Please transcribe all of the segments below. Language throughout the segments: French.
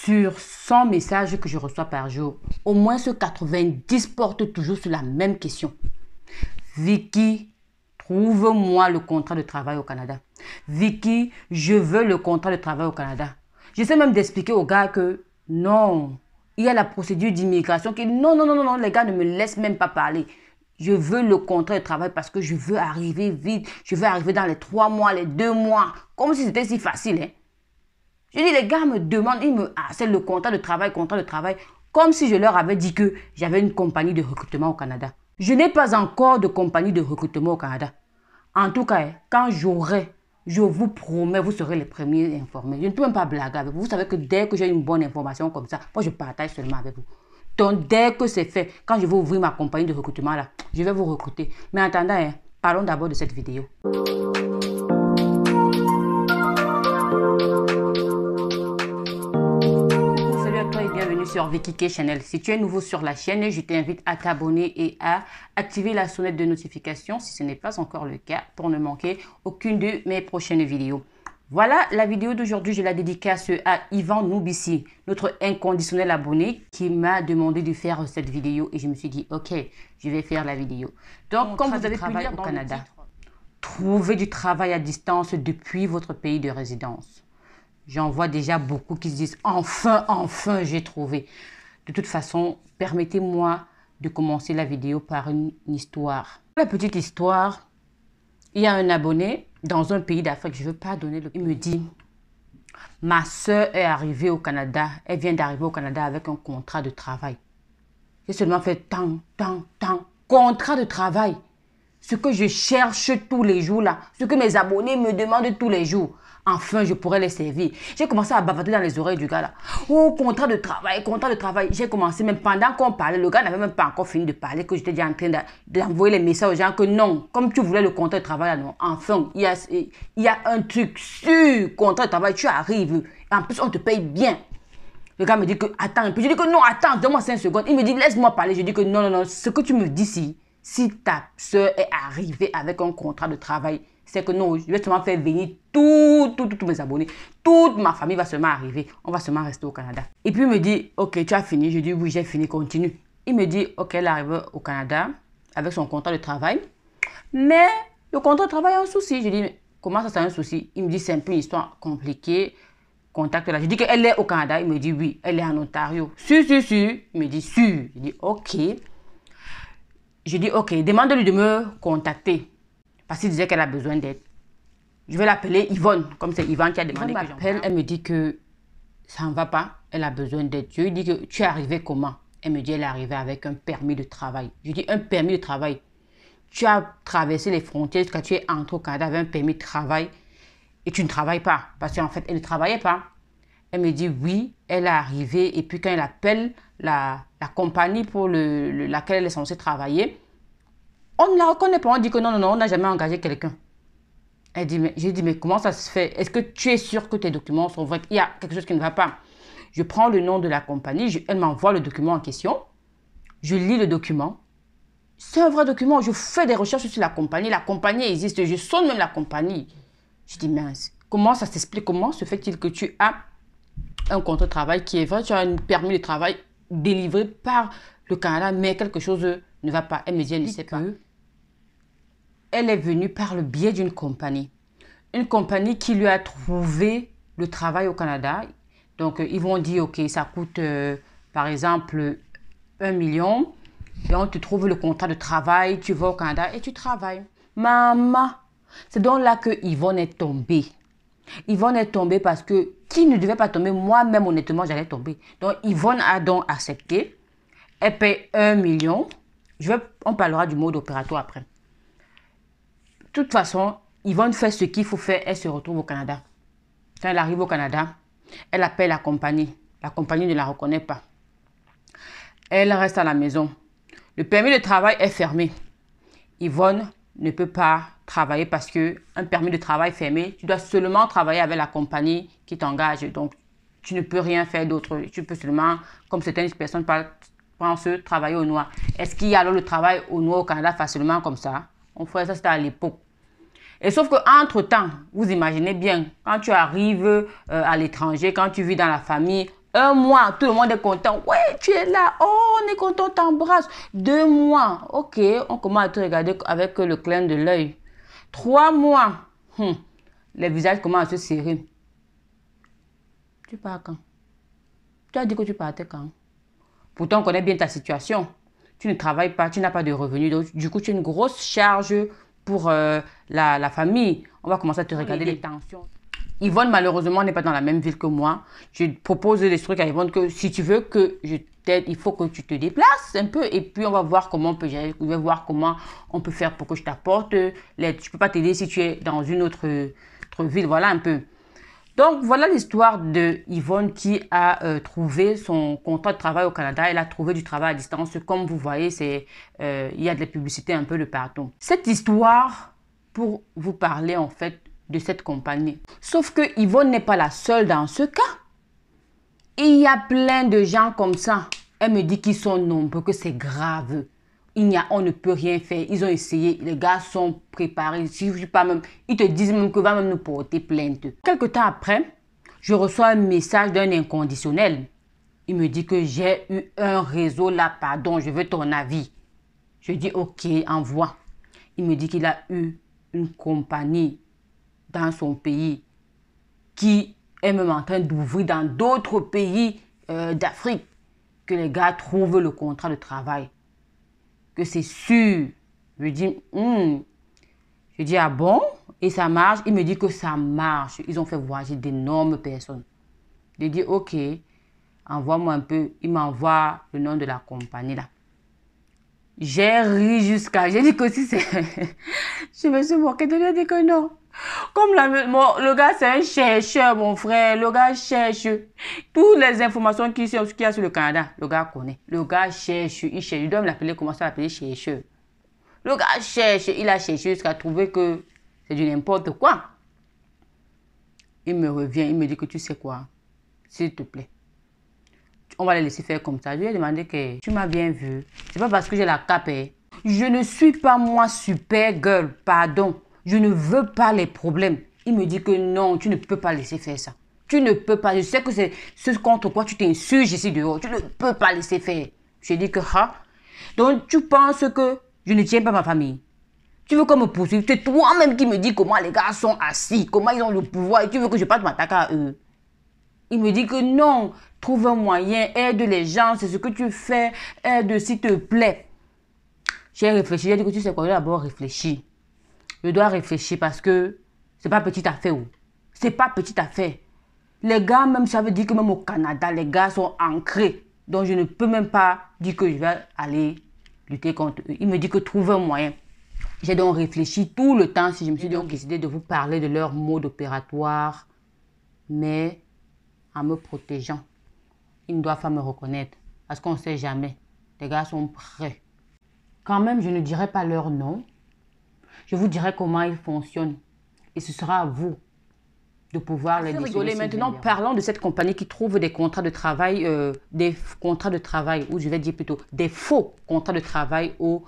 sur 100 messages que je reçois par jour, au moins ce 90 portent toujours sur la même question. Vicky, trouve-moi le contrat de travail au Canada. Vicky, je veux le contrat de travail au Canada. J'essaie même d'expliquer aux gars que non, il y a la procédure d'immigration qui... Non, les gars ne me laissent même pas parler. Je veux le contrat de travail parce que je veux arriver vite. Je veux arriver dans les 3 mois, les 2 mois. Comme si c'était si facile, hein. Je dis, les gars me demandent, ils me harcèlent le contrat de travail, comme si je leur avais dit que j'avais une compagnie de recrutement au Canada. Je n'ai pas encore de compagnie de recrutement au Canada. En tout cas, quand j'aurai, je vous promets, vous serez les premiers informés. Je ne peux même pas blaguer avec vous. Vous savez que dès que j'ai une bonne information comme ça, moi je partage seulement avec vous. Donc dès que c'est fait, quand je vais ouvrir ma compagnie de recrutement là, je vais vous recruter. Mais en attendant, hein, parlons d'abord de cette vidéo. Bienvenue sur Vicky K Channel. Si tu es nouveau sur la chaîne, je t'invite à t'abonner et à activer la sonnette de notification si ce n'est pas encore le cas pour ne manquer aucune de mes prochaines vidéos. Voilà, la vidéo d'aujourd'hui, je la dédicace à Yvan Noubissi, notre inconditionnel abonné qui m'a demandé de faire cette vidéo et je me suis dit, ok, je vais faire la vidéo. Donc, comme vous avez pu lire au Canada, trouvez du travail à distance depuis votre pays de résidence. J'en vois déjà beaucoup qui se disent « Enfin, j'ai trouvé ». De toute façon, permettez-moi de commencer la vidéo par une histoire. La petite histoire, il y a un abonné dans un pays d'Afrique, je ne veux pas donner le... Il me dit « Ma soeur est arrivée au Canada, elle vient d'arriver au Canada avec un contrat de travail. J'ai seulement fait tant, contrat de travail. Ce que je cherche tous les jours là, ce que mes abonnés me demandent tous les jours. Enfin, je pourrais les servir. J'ai commencé à bavater dans les oreilles du gars là. Oh, contrat de travail, contrat de travail. J'ai commencé même pendant qu'on parlait, le gars n'avait même pas encore fini de parler, que j'étais déjà en train d'envoyer les messages aux gens que non, comme tu voulais le contrat de travail là, non. Enfin, il y a un truc sur contrat de travail, tu arrives. En plus, on te paye bien. Le gars me dit que, attends un peu. Je dis que non, attends, donne-moi 5 secondes. Il me dit, laisse-moi parler. Je dis que non, ce que tu me dis si ta soeur est arrivée avec un contrat de travail, c'est que non, je vais seulement faire venir tous mes abonnés. Toute ma famille va seulement arriver. On va seulement rester au Canada. Et puis il me dit, ok, tu as fini. Je dis, oui, j'ai fini, continue. Il me dit, ok, elle arrive au Canada avec son contrat de travail. Mais le contrat de travail a un souci. Je dis, mais comment ça, c'est un souci? Il me dit, c'est un peu une histoire compliquée. Contacte-la. Je dis qu'elle est au Canada. Il me dit, oui, elle est en Ontario. Si. Il me dit, si. Je dis, ok. Je dis, ok, demande-lui de me contacter. Parce qu'il disait qu'elle a besoin d'aide. Je vais l'appeler Yvonne, comme c'est Yvonne qui a demandé que j'appelle. Elle me dit que ça ne va pas, elle a besoin d'aide. Je lui dis que tu es arrivée comment? Elle me dit elle est arrivée avec un permis de travail. Je dis un permis de travail. Tu as traversé les frontières quand tu es entré au Canada avec un permis de travail et tu ne travailles pas. Parce qu'en fait, elle ne travaillait pas. Elle me dit oui, elle est arrivée et puis quand elle appelle la compagnie pour laquelle elle est censée travailler, on ne la reconnaît pas. On dit que non, on n'a jamais engagé quelqu'un. J'ai dit, mais comment ça se fait? Est-ce que tu es sûr que tes documents sont vrais? Il y a quelque chose qui ne va pas. Je prends le nom de la compagnie, elle m'envoie le document en question. Je lis le document. C'est un vrai document. Je fais des recherches sur la compagnie. La compagnie existe. Je sonne même la compagnie. Je dis, mince, comment ça s'explique? Comment se fait-il que tu as un contrat de travail qui est vrai? Tu as un permis de travail délivré par le Canada, mais quelque chose ne va pas. Elle me dit, elle ne sait pas. Elle est venue par le biais d'une compagnie. Une compagnie qui lui a trouvé le travail au Canada. Donc, ils vont dire, OK, ça coûte, par exemple, 1 million. Et on te trouve le contrat de travail. Tu vas au Canada et tu travailles. Maman, c'est donc là que Yvonne est tombée. Yvonne est tombée parce que qui ne devait pas tomber, moi-même, honnêtement, j'allais tomber. Donc, Yvonne a donc accepté. Elle paye 1 million. On parlera du mode opératoire après. De toute façon, Yvonne fait ce qu'il faut faire, elle se retrouve au Canada. Quand elle arrive au Canada, elle appelle la compagnie. La compagnie ne la reconnaît pas. Elle reste à la maison. Le permis de travail est fermé. Yvonne ne peut pas travailler parce qu'un permis de travail fermé, tu dois seulement travailler avec la compagnie qui t'engage. Donc, tu ne peux rien faire d'autre. Tu peux seulement, comme certaines personnes pensent, travailler au noir. Est-ce qu'il y a alors le travail au noir au Canada facilement comme ça? On ferait ça, c'était à l'époque. Et sauf qu'entre-temps, vous imaginez bien, quand tu arrives à l'étranger, quand tu vis dans la famille, 1 mois, tout le monde est content. Ouais, tu es là. Oh, on est content, on t'embrasse. 2 mois. Ok, on commence à te regarder avec le clin de l'œil. 3 mois. Les visages commencent à se serrer. Tu pars quand? Tu as dit que tu partais quand? Pourtant, on connaît bien ta situation. Tu ne travailles pas, tu n'as pas de revenus. Donc, du coup, tu as une grosse charge pour la famille. On va commencer à te regarder les tensions. Yvonne, malheureusement, n'est pas dans la même ville que moi. Je propose des trucs à Yvonne que si tu veux que je t'aide, il faut que tu te déplaces un peu. Et puis, on va voir comment on peut gérer. On va voir comment on peut faire pour que je t'apporte l'aide. Je ne peux pas t'aider si tu es dans une autre ville. Voilà un peu. Donc, voilà l'histoire de Yvonne qui a trouvé son contrat de travail au Canada. Elle a trouvé du travail à distance. Comme vous voyez, il y a de la publicité un peu de partout. Cette histoire, pour vous parler en fait de cette compagnie. Sauf que Yvonne n'est pas la seule dans ce cas. Il y a plein de gens comme ça. Elle me dit qu'ils sont nombreux, que c'est grave. On ne peut rien faire. Ils ont essayé. Les gars sont préparés. Si je pas même, ils te disent même que va même nous porter plainte. Quelque temps après, je reçois un message d'un inconditionnel. Il me dit que j'ai eu un réseau là, pardon, je veux ton avis. Je dis ok, envoie. Il me dit qu'il a eu une compagnie dans son pays qui est même en train d'ouvrir dans d'autres pays d'Afrique. Que les gars trouvent le contrat de travail. Que c'est sûr. Je dis, ah bon? Et ça marche? Il me dit que ça marche. Ils ont fait voyager d'énormes personnes. Je dis, ok, envoie-moi un peu. Il m'envoie le nom de la compagnie là. J'ai ri jusqu'à... J'ai dit que si c'est... Je me suis moquée de lui, j'ai dit que non. Comme le gars, c'est un chercheur, mon frère. Le gars cherche toutes les informations qu'il y a sur le Canada. Le gars connaît. Le gars cherche, il cherche. Il doit l'appeler, commencer à l'appeler chercheur. Le gars cherche, il a cherché jusqu'à trouver que c'est du n'importe quoi. Il me revient, il me dit que tu sais quoi, s'il te plaît. On va les laisser faire comme ça. Je lui ai demandé que tu m'as bien vu. C'est pas parce que j'ai la cape. Je ne suis pas moi super girl, pardon. Je ne veux pas les problèmes. Il me dit que non, tu ne peux pas laisser faire ça. Tu ne peux pas. Je sais que c'est ce contre quoi tu t'insurges ici dehors. Tu ne peux pas laisser faire. Je dis que, donc tu penses que je ne tiens pas ma famille. Tu veux qu'on me poursuive. C'est toi-même qui me dis comment les gars sont assis, comment ils ont le pouvoir et tu veux que je parte m'attaquer à eux. Il me dit que non, trouve un moyen, aide les gens, c'est ce que tu fais, aide s'il te plaît. J'ai réfléchi, j'ai dit que tu sais quoi, je dois d'abord réfléchir. Je dois réfléchir parce que c'est pas petite affaire. C'est pas petite affaire. Les gars, même ça veut dire que même au Canada, les gars sont ancrés. Donc je ne peux même pas dire que je vais aller lutter contre eux. Il me dit que trouve un moyen. J'ai donc réfléchi tout le temps. Si je me suis donc décidé de vous parler de leur mode opératoire, mais en me protégeant. Ils ne doivent pas me reconnaître parce qu'on ne sait jamais. Les gars sont prêts. Quand même, je ne dirai pas leur nom. Je vous dirai comment ils fonctionnent. Et ce sera à vous de pouvoir les décoller. Maintenant, parlons de cette compagnie qui trouve des contrats de travail, ou je vais dire plutôt des faux contrats de travail aux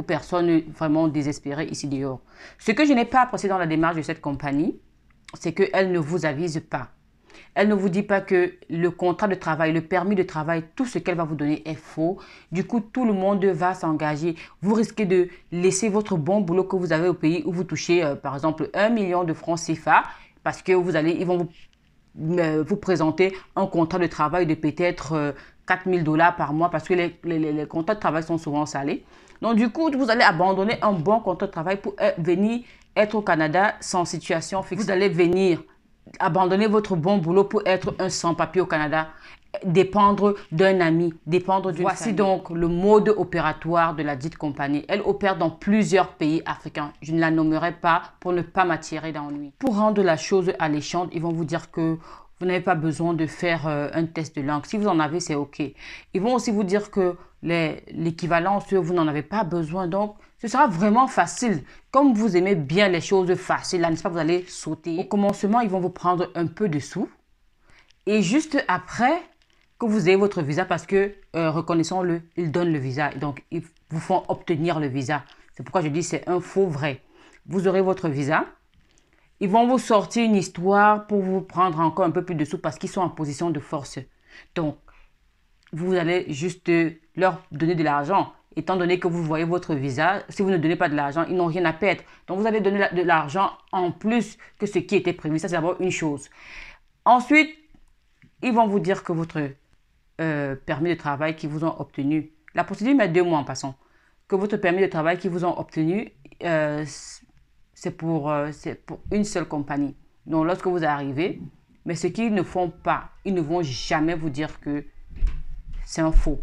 personnes vraiment désespérées ici dehors. Ce que je n'ai pas apprécié dans la démarche de cette compagnie, c'est qu'elle ne vous avise pas. Elle ne vous dit pas que le contrat de travail, le permis de travail, tout ce qu'elle va vous donner est faux. Du coup, tout le monde va s'engager. Vous risquez de laisser votre bon boulot que vous avez au pays où vous touchez, par exemple, 1 million de francs CFA parce que ils vont vous présenter un contrat de travail de peut-être 4 000 $ par mois parce que les contrats de travail sont souvent salés. Donc, du coup, vous allez abandonner un bon contrat de travail pour venir être au Canada sans situation fixe. Vous allez venir abandonner votre bon boulot pour être un sans-papier au Canada, dépendre d'un ami, dépendre d'une famille. Voici donc le mode opératoire de la dite compagnie. Elle opère dans plusieurs pays africains. Je ne la nommerai pas pour ne pas m'attirer d'ennui. Pour rendre la chose alléchante, ils vont vous dire que vous n'avez pas besoin de faire un test de langue. Si vous en avez, c'est OK. Ils vont aussi vous dire que l'équivalence, vous n'en avez pas besoin. Donc, ce sera vraiment facile. Comme vous aimez bien les choses faciles, là, n'est-ce pas, vous allez sauter. Au commencement, ils vont vous prendre un peu de sous. Et juste après que vous ayez votre visa, parce que, reconnaissons-le, ils donnent le visa. Donc, ils vous font obtenir le visa. C'est pourquoi je dis c'est un faux vrai. Vous aurez votre visa. Ils vont vous sortir une histoire pour vous prendre encore un peu plus de sous parce qu'ils sont en position de force. Donc, vous allez juste leur donner de l'argent. Étant donné que vous voyez votre visage, si vous ne donnez pas de l'argent, ils n'ont rien à perdre. Donc, vous allez donner de l'argent en plus que ce qui était prévu. Ça, c'est d'abord une chose. Ensuite, ils vont vous dire que votre permis de travail qu'ils vous ont obtenu, la procédure met 2 mois en passant, que votre permis de travail qu'ils vous ont obtenu, c'est pour une seule compagnie. Donc, lorsque vous arrivez, mais ce qu'ils ne font pas, ils ne vont jamais vous dire que c'est un faux,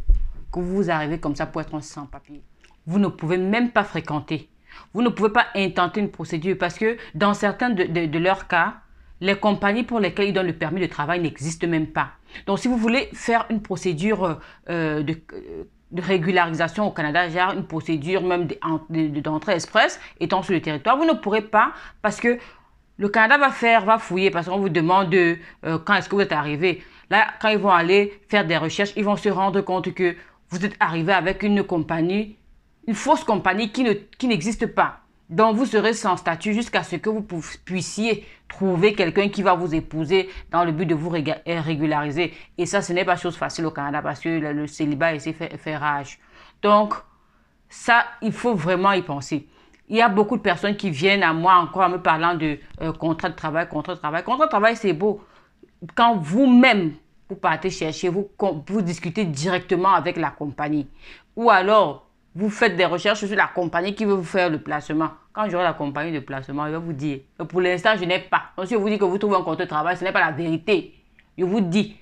que vous arrivez comme ça pour être un sans-papier. Vous ne pouvez même pas fréquenter. Vous ne pouvez pas intenter une procédure parce que dans certains de leurs cas, les compagnies pour lesquelles ils donnent le permis de travail n'existent même pas. Donc, si vous voulez faire une procédure de régularisation au Canada, genre une procédure même d'entrée express étant sur le territoire, vous ne pourrez pas parce que le Canada va fouiller parce qu'on vous demande quand est-ce que vous êtes arrivé. Là, quand ils vont aller faire des recherches, ils vont se rendre compte que vous êtes arrivé avec une compagnie, une fausse compagnie qui n'existe pas. Donc, vous serez sans statut jusqu'à ce que vous puissiez trouver quelqu'un qui va vous épouser dans le but de vous régulariser. Et ça, ce n'est pas chose facile au Canada parce que le célibat ici fait rage. Donc, ça, il faut vraiment y penser. Il y a beaucoup de personnes qui viennent à moi encore en me parlant de contrat de travail, contrat de travail. Contrat de travail, c'est beau. Quand vous-même, vous partez chercher, vous discutez directement avec la compagnie. Ou alors, vous faites des recherches sur la compagnie qui veut vous faire le placement. Quand j'aurai la compagnie de placement, je vais vous dire, pour l'instant, je n'ai pas. Donc, si je vous dis que vous trouvez un contrat de travail, ce n'est pas la vérité. Je vous dis.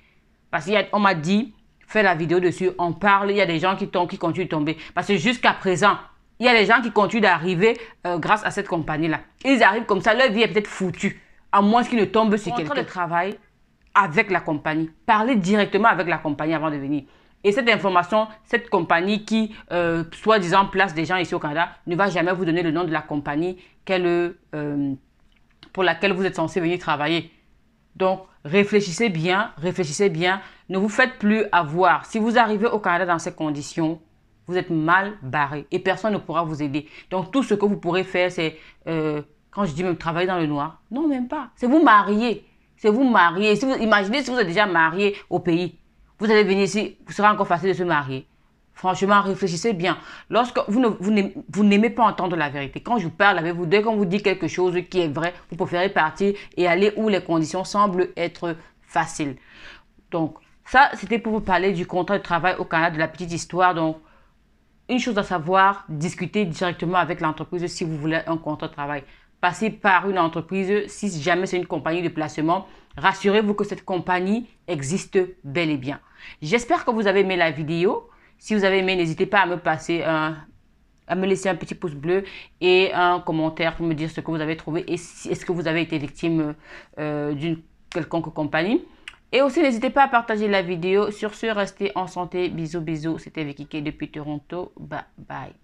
Parce qu'on m'a dit, fais la vidéo dessus, on parle, il y a des gens qui continuent de tomber. Parce que jusqu'à présent, il y a des gens qui continuent d'arriver grâce à cette compagnie-là. Ils arrivent comme ça, leur vie est peut-être foutue. À moins qu'ils ne tombent sur quelqu'un de travail avec la compagnie. Parlez directement avec la compagnie avant de venir. Et cette information, cette compagnie qui, soi-disant, place des gens ici au Canada, ne va jamais vous donner le nom de la compagnie pour laquelle vous êtes censé venir travailler. Donc, réfléchissez bien, ne vous faites plus avoir. Si vous arrivez au Canada dans ces conditions, vous êtes mal barré et personne ne pourra vous aider. Donc, tout ce que vous pourrez faire, c'est, quand je dis même travailler dans le noir, non, même pas. C'est vous marier. C'est vous marier. Imaginez si vous êtes déjà marié au pays. Vous allez venir ici, vous serez encore facile de se marier. Franchement, réfléchissez bien. Lorsque vous n'aimez pas entendre la vérité, quand je parle avec vous, dès qu'on vous dit quelque chose qui est vrai, vous préférez partir et aller où les conditions semblent être faciles. Donc, ça, c'était pour vous parler du contrat de travail au Canada, de la petite histoire. Donc, une chose à savoir, discutez directement avec l'entreprise si vous voulez un contrat de travail. Passez par une entreprise, si jamais c'est une compagnie de placement, rassurez-vous que cette compagnie existe bel et bien. J'espère que vous avez aimé la vidéo. Si vous avez aimé, n'hésitez pas à me laisser un petit pouce bleu et un commentaire pour me dire ce que vous avez trouvé et est-ce que vous avez été victime d'une quelconque compagnie. Et aussi, n'hésitez pas à partager la vidéo. Sur ce, restez en santé. Bisous, bisous. C'était Vicky K depuis Toronto. Bye, bye.